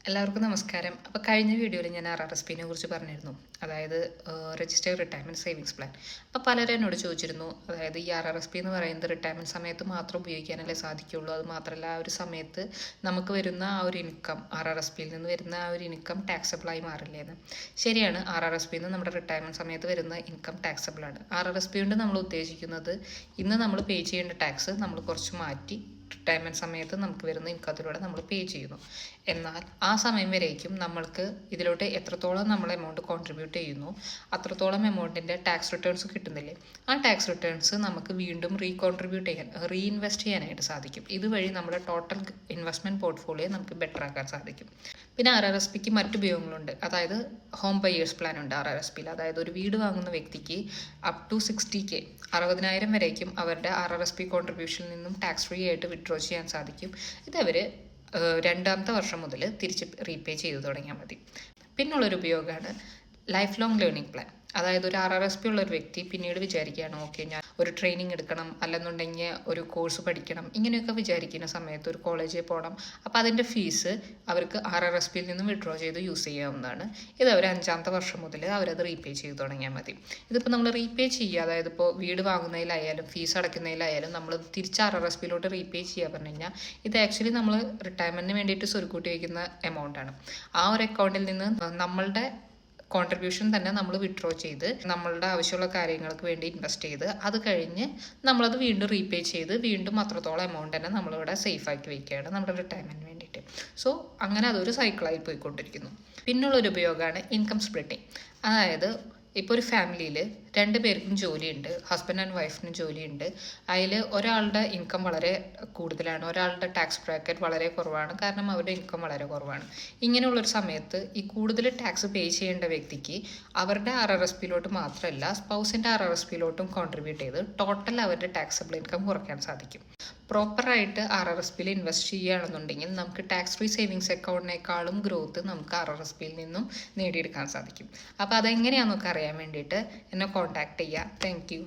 എല്ലാവർക്കും നമസ്കാരം. അപ്പോൾ കഴിഞ്ഞ വീഡിയോയിൽ ഞാൻ RRSPനെ കുറിച്ച് പറഞ്ഞിരുന്നു. അതായത് രജിസ്റ്റേർഡ് റിട്ടയർമെൻറ്റ് സേവിങ്സ് പ്ലാൻ. അപ്പോൾ പലരും എന്നോട് ചോദിച്ചിരുന്നു, അതായത് ഈ RRSP എന്ന് പറയുന്നത് റിട്ടയർമെൻറ്റ് സമയത്ത് മാത്രം ഉപയോഗിക്കാനല്ലേ സാധിക്കുകയുള്ളൂ, അത് മാത്രമല്ല ആ ഒരു സമയത്ത് നമുക്ക് വരുന്ന ആ ഒരു ഇൻകം, RRSPയിൽ നിന്ന് വരുന്ന ആ ഒരു ഇൻകം ടാക്സബിളായി മാറില്ലേ എന്ന്. ശരിയാണ്, RRSPയിൽ നിന്ന് നമ്മുടെ റിട്ടയർമെൻറ്റ് സമയത്ത് വരുന്ന ഇൻകം ടാക്സബിളാണ്. RRSP കൊണ്ട് നമ്മൾ ഉദ്ദേശിക്കുന്നത് ഇന്ന് നമ്മൾ പേ ചെയ്യേണ്ട ടാക്സ് നമ്മൾ കുറച്ച് മാറ്റി റിട്ടയർമെൻറ്റ് സമയത്ത് നമുക്ക് വരുന്ന ഇൻകത്തിലൂടെ നമ്മൾ പേ ചെയ്യുന്നു. എന്നാൽ ആ സമയം വരേക്കും നമ്മൾക്ക് ഇതിലോട്ട് എത്രത്തോളം നമ്മൾ എമൗണ്ട് കോൺട്രിബ്യൂട്ട് ചെയ്യുന്നു അത്രത്തോളം എമൗണ്ടിൻ്റെ ടാക്സ് റിട്ടേൺസ് കിട്ടുന്നില്ലേ, ആ ടാക്സ് റിട്ടേൺസ് നമുക്ക് വീണ്ടും റീഇൻവെസ്റ്റ് ചെയ്യാനായിട്ട് സാധിക്കും. ഇതുവഴി നമ്മുടെ ടോട്ടൽ ഇൻവെസ്റ്റ്മെൻറ്റ് പോർട്ട്ഫോളിയോ നമുക്ക് ബെറ്റർ ആക്കാൻ സാധിക്കും. പിന്നെ RRSPക്ക് മറ്റു ഉപയോഗങ്ങളുണ്ട്. അതായത് ഹോം ബയേഴ്സ് പ്ലാൻ ഉണ്ട് RRSPയിൽ. അതായത് ഒരു വീട് വാങ്ങുന്ന വ്യക്തിക്ക് അപ് ടു 60K 60,000 വരേക്കും അവരുടെ RRSP കോൺട്രിബ്യൂഷനിൽ നിന്നും ടാക്സ് ഫ്രീ ആയിട്ട് വിഡ്രോ ചെയ്യാൻ സാധിക്കും. ഇതവർ രണ്ടാമത്തെ വർഷം മുതൽ തിരിച്ച് റീപേ ചെയ്തു തുടങ്ങിയാൽ മതി. പിന്നുള്ളൊരു ഉപയോഗമാണ് ലൈഫ് ലോങ് ലേണിംഗ് പ്ലാൻ. അതായത് ഒരു RRSP ഉള്ള ഒരു വ്യക്തി പിന്നീട് വിചാരിക്കുകയാണ്, ഓക്കെ ഞാൻ ഒരു ട്രെയിനിങ് എടുക്കണം, അല്ലെന്നുണ്ടെങ്കിൽ ഒരു കോഴ്സ് പഠിക്കണം, ഇങ്ങനെയൊക്കെ വിചാരിക്കുന്ന സമയത്ത് ഒരു കോളേജിൽ പോകണം. അപ്പോൾ അതിൻ്റെ ഫീസ് അവർക്ക് RRSPയിൽ നിന്നും വിഡ്രോ ചെയ്ത് യൂസ് ചെയ്യാവുന്നതാണ്. ഇത് അവർ 5ാമത്തെ വർഷം മുതൽ അവരത് റീപേ ചെയ്ത് തുടങ്ങിയാൽ മതി. ഇതിപ്പോൾ നമ്മൾ റീപേ ചെയ്യുക, അതായത് ഇപ്പോൾ വീട് വാങ്ങുന്നതിലായാലും ഫീസ് അടയ്ക്കുന്നതിലായാലും നമ്മൾ തിരിച്ച് RRSPയിലോട്ട് റീപേ ചെയ്യുക പറഞ്ഞു കഴിഞ്ഞാൽ ഇത് ആക്ച്വലി നമ്മൾ റിട്ടയർമെൻറ്റിന് വേണ്ടിയിട്ട് സ്വരുക്കൂട്ടി വയ്ക്കുന്ന എമൗണ്ടാണ്. ആ ഒരു അക്കൗണ്ടിൽ നിന്ന് നമ്മളുടെ കോൺട്രിബ്യൂഷൻ തന്നെ നമ്മൾ വിഡ്രോ ചെയ്ത് നമ്മളുടെ ആവശ്യമുള്ള കാര്യങ്ങൾക്ക് വേണ്ടി ഇൻവെസ്റ്റ് ചെയ്ത് അത് കഴിഞ്ഞ് നമ്മളത് വീണ്ടും റീപേ ചെയ്ത് വീണ്ടും അത്രത്തോളം എമൗണ്ട് തന്നെ നമ്മളിവിടെ സേഫ് ആക്കി വയ്ക്കുകയാണ് നമ്മുടെ റിട്ടയർമെൻറ്റിന് വേണ്ടിയിട്ട്. സോ അങ്ങനെ അതൊരു സൈക്കിളായി പോയിക്കൊണ്ടിരിക്കുന്നു. പിന്നുള്ളൊരു ഉപയോഗമാണ് ഇൻകം സ്പ്ലിറ്റിംഗ്. അതായത് ഇപ്പോൾ ഒരു ഫാമിലിയിൽ 2 പേർക്കും ജോലിയുണ്ട്, ഹസ്ബൻഡ് ആൻഡ് വൈഫിനും ജോലിയുണ്ട്. അതിൽ ഒരാളുടെ ഇൻകം വളരെ കൂടുതലാണ്, ഒരാളുടെ ടാക്സ് ബ്രാക്കറ്റ് വളരെ കുറവാണ്, കാരണം അവരുടെ ഇൻകം വളരെ കുറവാണ്. ഇങ്ങനെയുള്ളൊരു സമയത്ത് ഈ കൂടുതൽ ടാക്സ് പേ ചെയ്യേണ്ട വ്യക്തിക്ക് അവരുടെ RRSPയിലോട്ട് മാത്രമല്ല സ്പൗസിൻ്റെ RRSPയിലോട്ടും കോൺട്രിബ്യൂട്ട് ചെയ്ത് ടോട്ടൽ അവരുടെ ടാക്സബിൾ ഇൻകം കുറയ്ക്കാൻ സാധിക്കും. പ്രോപ്പറായിട്ട് RRSPയിൽ ഇൻവെസ്റ്റ് ചെയ്യുകയാണെന്നുണ്ടെങ്കിൽ നമുക്ക് ടാക്സ് ഫ്രീ സേവിങ്സ് അക്കൗണ്ടിനേക്കാളും ഗ്രോത്ത് നമുക്ക് RRSPയിൽ നിന്നും നേടിയെടുക്കാൻ സാധിക്കും. അപ്പോൾ അതെങ്ങനെയാണെന്നൊക്കെ അറിയാൻ വേണ്ടിയിട്ട് എന്നെ കോൺടാക്ട് ചെയ്യുക. Thank you.